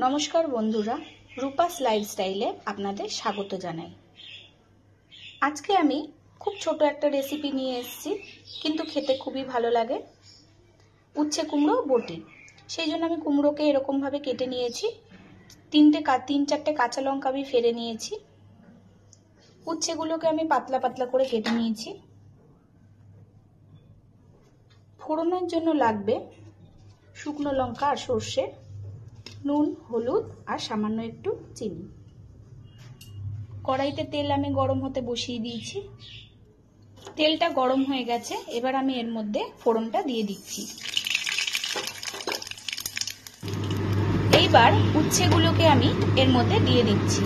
নমস্কার বন্ধুরা, রূপাস লাইফস্টাইলে আপনাদের স্বাগত জানাই। আজকে আমি খুব ছোট একটা রেসিপি নিয়ে এসেছি, কিন্তু খেতে খুবই ভালো লাগে। উচ্ছে কুমড়ো বটি। সেই জন্য আমি কুমড়োকে এরকমভাবে কেটে নিয়েছি। তিন চারটে কাঁচা লঙ্কা আমি ফেলে নিয়েছি। উচ্ছেগুলোকে আমি পাতলা পাতলা করে কেটে নিয়েছি। ফোড়নের জন্য লাগবে শুকনো লঙ্কা আর সর্ষে, নুন, হলুদ আর সামান্য একটু চিনি। কড়াইতে তেল আমি গরম হতে বসিয়ে দিয়েছি। তেলটা গরম হয়ে গেছে, এবার আমি এর মধ্যে ফোড়নটা দিয়ে দিচ্ছি। এইবার উচ্ছেগুলোকে আমি এর মধ্যে দিয়ে দিচ্ছি।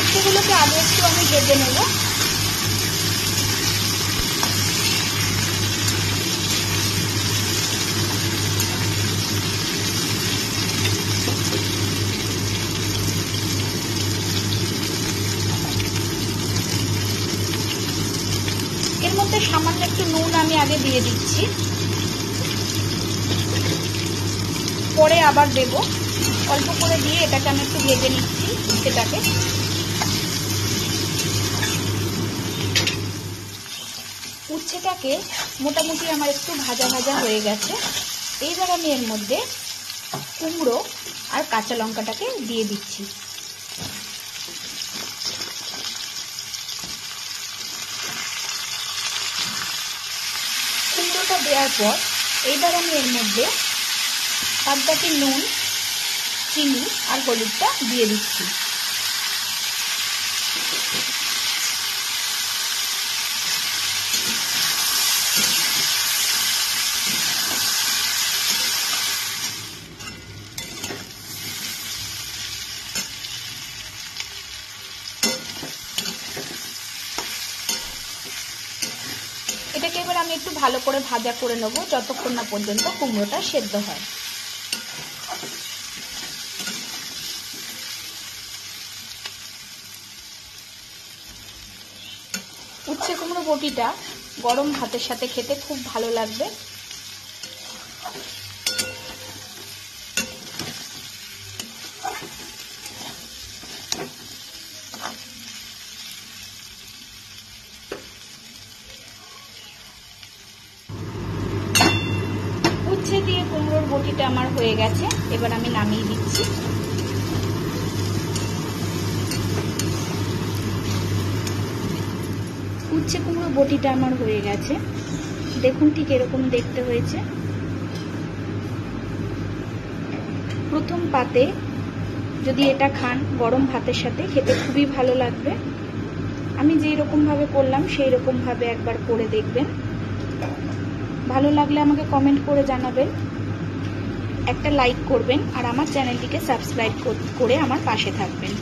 উচ্ছেগুলোকে আগে একটু আমি ভেজে নেব। এর মধ্যে সামান্য একটু নুন আমি আগে দিয়ে দিচ্ছি, পরে আবার দেব। অল্প করে দিয়ে এটাকে আমি একটু ভেজে নিচ্ছি। সেটাকে উচ্ছেটাকে মোটামুটি আমার একটু ভাজা ভাজা হয়ে গেছে। এইবার আমি এর মধ্যে কুমড়ো আর কাঁচা লঙ্কাটাকে দিয়ে দিচ্ছি। কুমড়োটা দেওয়ার পর এইবার আমি এর মধ্যে বাদ বাকি নুন, চিনি আর হলুদটা দিয়ে দিচ্ছি। এটাকে এবার আমি একটু ভালো করে ভাজা করে নেব, যতক্ষণ না পর্যন্ত কুমড়োটা সেদ্ধ হয়। উচ্ছে কুমড়ো বটিটা গরম ভাতের সাথে খেতে খুব ভালো লাগবে। উচ্ছে দিয়ে কুমড়োর বটিটা আমার হয়ে গেছে, এবার আমি নামিয়ে দিচ্ছি। উচ্ছে কুমড়ো বটিটা আমার হয়ে গেছে, দেখুন ঠিক এরকম দেখতে হয়েছে। প্রথম পাতে যদি এটা খান গরম ভাতের সাথে খেতে খুবই ভালো লাগবে। আমি যেই রকম ভাবে করলাম সেই রকম ভাবে একবার করে দেখবেন। ভালো লাগলে আমাকে কমেন্ট করে জানাবেন, একটা লাইক করবেন আর আমার চ্যানেলটিকে সাবস্ক্রাইব করে আমার পাশে থাকবেন।